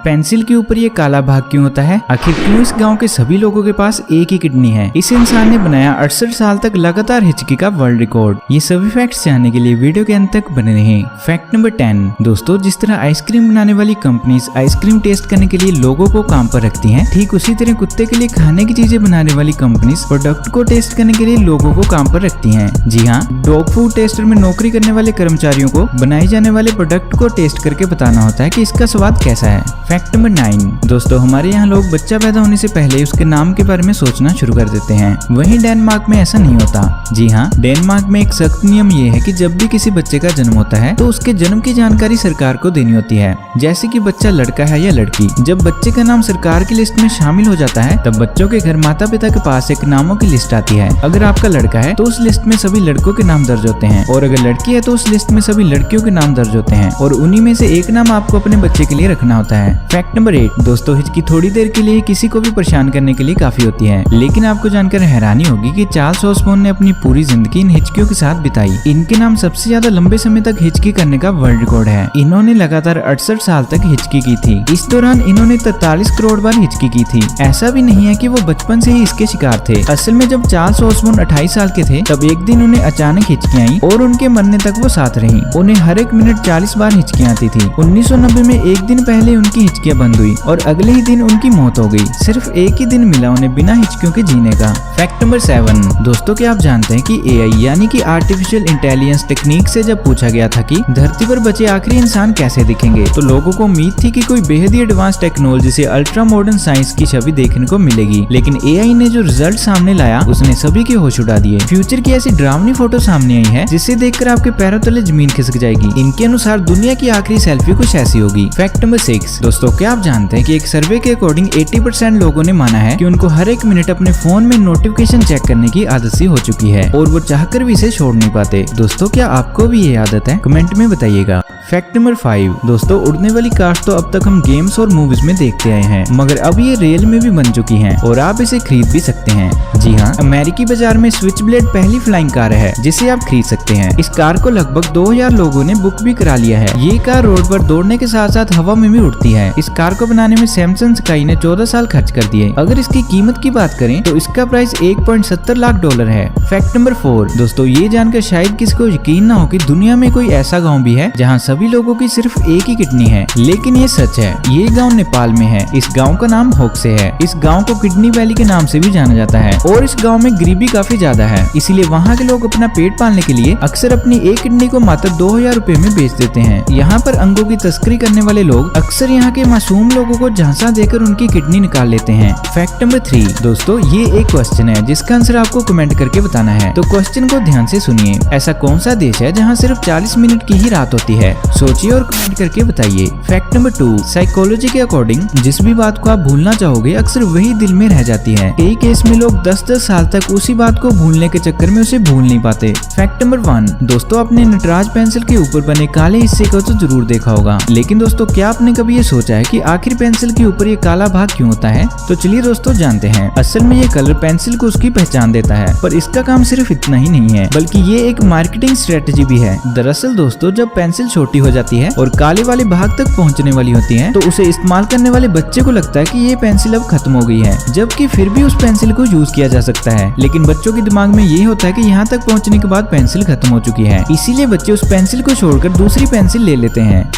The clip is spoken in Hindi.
पेंसिल के ऊपर ये काला भाग क्यों होता है? आखिर क्यों इस गांव के सभी लोगों के पास एक ही किडनी है? इस इंसान ने बनाया 68 साल तक लगातार हिचकी का वर्ल्ड रिकॉर्ड। ये सभी फैक्ट्स जानने के लिए वीडियो के अंत तक बने रहें। फैक्ट नंबर 10 दोस्तों, जिस तरह आइसक्रीम बनाने वाली कंपनीज आइसक्रीम टेस्ट करने के लिए लोगों को काम पर रखती हैं, ठीक उसी तरह कुत्ते के लिए खाने की चीजें बनाने वाली कंपनीज प्रोडक्ट को टेस्ट करने के लिए लोगों को काम पर रखती हैं। जी हाँ, डॉग फूड टेस्टर में नौकरी करने वाले कर्मचारियों को बनाए जाने वाले प्रोडक्ट को टेस्ट करके बताना होता है कि इसका स्वाद कैसा है। फैक्ट नंबर 9 दोस्तों, हमारे यहाँ लोग बच्चा पैदा होने से पहले उसके नाम के बारे में सोचना शुरू कर देते हैं। वहीं डेनमार्क में ऐसा नहीं होता। जी हाँ, डेनमार्क में एक सख्त नियम ये है कि जब भी किसी बच्चे का जन्म होता है तो उसके जन्म की जानकारी सरकार को देनी होती है, जैसे कि बच्चा लड़का है या लड़की। जब बच्चे का नाम सरकार की लिस्ट में शामिल हो जाता है तब बच्चों के घर माता पिता के पास एक नामों की लिस्ट आती है। अगर आपका लड़का है तो उस लिस्ट में सभी लड़कों के नाम दर्ज होते हैं, और अगर लड़की है तो उस लिस्ट में सभी लड़कियों के नाम दर्ज होते हैं, और उन्हीं में से एक नाम आपको अपने बच्चे के लिए रखना होता है। फैक्ट नंबर 8 दोस्तों, हिचकी थोड़ी देर के लिए किसी को भी परेशान करने के लिए काफी होती है, लेकिन आपको जानकर हैरानी होगी कि चार्ल्स ऑसबोर्न ने अपनी पूरी जिंदगी इन हिचकियों के साथ बिताई। इनके नाम सबसे ज्यादा लंबे समय तक हिचकी करने का वर्ल्ड रिकॉर्ड है। इन्होंने लगातार 68 साल तक हिचकी की थी। इस दौरान इन्होंने 43 करोड़ बार हिचकी की थी। ऐसा भी नहीं है कि वो बचपन से ही इसके शिकार थे। असल में जब चार्ल्स ऑसबोर्न 28 साल के थे तब एक दिन उन्हें अचानक हिचकी आई और उनके मरने तक वो साथ रही। उन्हें हर एक मिनट 40 बार हिचकियां आती थी। 1990 में एक दिन पहले उनकी हिचकियां बंद हुई और अगले ही दिन उनकी मौत हो गई। सिर्फ एक ही दिन मिला उन्हें बिना हिचकियों के जीने का। फैक्ट नंबर 7 दोस्तों, क्या आप जानते हैं कि एआई यानी कि आर्टिफिशियल इंटेलिजेंस टेक्निक से जब पूछा गया था कि धरती पर बचे आखिरी इंसान कैसे दिखेंगे, तो लोगों को उम्मीद थी कि कोई बेहद ही एडवांस टेक्नोलॉजी से अल्ट्रा मॉडर्न साइंस की छवि देखने को मिलेगी। लेकिन एआई ने जो रिजल्ट सामने लाया उसने सभी के होश उड़ा दिए। फ्यूचर की ऐसी डरावनी फोटो सामने आई है जिसे देखकर आपके पैरों तले जमीन खिसक जाएगी। इनके अनुसार दुनिया की आखिरी सेल्फी कुछ ऐसी होगी। फैक्ट नंबर 6 दोस्तों, क्या आप जानते हैं कि एक सर्वे के अकॉर्डिंग 80% लोगों ने माना है कि उनको हर एक मिनट अपने फोन में नोटिफिकेशन चेक करने की आदत सी हो चुकी है और वो चाहकर भी इसे छोड़ नहीं पाते। दोस्तों, क्या आपको भी ये आदत है? कमेंट में बताइएगा। फैक्ट नंबर 5 दोस्तों, उड़ने वाली कार्स तो अब तक हम गेम्स और मूवीज में देखते आए हैं, मगर अब ये रियल में भी बन चुकी हैं और आप इसे खरीद भी सकते हैं। जी हाँ, अमेरिकी बाजार में स्विच ब्लेड पहली फ्लाइंग कार है जिसे आप खरीद सकते हैं। इस कार को लगभग 2000 लोगों ने बुक भी करा लिया है। ये कार रोड पर दौड़ने के साथ साथ हवा में भी उड़ती है। इस कार को बनाने में सैमसंग स्काई ने 14 साल खर्च कर दिए। अगर इसकी कीमत की बात करें तो इसका प्राइस $1.70 लाख है। फैक्ट नंबर 4 दोस्तों, ये जानकर शायद किसी को यकीन ना हो कि दुनिया में कोई ऐसा गाँव भी है जहाँ सभी लोगों की सिर्फ एक ही किडनी है, लेकिन ये सच है। ये गांव नेपाल में है। इस गांव का नाम होक्से है। इस गांव को किडनी वैली के नाम से भी जाना जाता है और इस गांव में गरीबी काफी ज्यादा है, इसीलिए वहाँ के लोग अपना पेट पालने के लिए अक्सर अपनी एक किडनी को मात्र 2000 रुपए में बेच देते हैं। यहाँ पर अंगों की तस्करी करने वाले लोग अक्सर यहाँ के मासूम लोगों को झांसा देकर उनकी किडनी निकाल लेते हैं। फैक्ट नंबर 3 दोस्तों, ये एक क्वेश्चन है जिसका आंसर आपको कमेंट करके बताना है, तो क्वेश्चन को ध्यान से सुनिए। ऐसा कौन सा देश है जहाँ सिर्फ 40 मिनट की ही रात होती है? सोचिए और कमेंट करके बताइए। फैक्ट नंबर 2 साइकोलॉजी के अकॉर्डिंग जिस भी बात को आप भूलना चाहोगे अक्सर वही दिल में रह जाती है। कई केस में लोग 10-10 साल तक उसी बात को भूलने के चक्कर में उसे भूल नहीं पाते। फैक्ट नंबर 1 दोस्तों, आपने नटराज पेंसिल के ऊपर बने काले हिस्से को तो जरूर देखा होगा, लेकिन दोस्तों क्या आपने कभी ये सोचा है कि आखिर पेंसिल के ऊपर ये काला भाग क्यों होता है? तो चलिए दोस्तों जानते हैं। असल में ये कलर पेंसिल को उसकी पहचान देता है, पर इसका काम सिर्फ इतना ही नहीं है, बल्कि ये एक मार्केटिंग स्ट्रेटेजी भी है। दरअसल दोस्तों, जब पेंसिल छोटी हो जाती है और काले वाले भाग तक पहुंचने वाली होती है तो उसे इस्तेमाल करने वाले बच्चे को लगता है कि ये पेंसिल अब खत्म हो गई है, जबकि फिर भी उस पेंसिल को यूज किया जा सकता है। लेकिन बच्चों के दिमाग में ये होता है कि यहाँ तक पहुँचने के बाद पेंसिल खत्म हो चुकी है, इसीलिए बच्चे उस पेंसिल को छोड़कर दूसरी पेंसिल ले लेते हैं।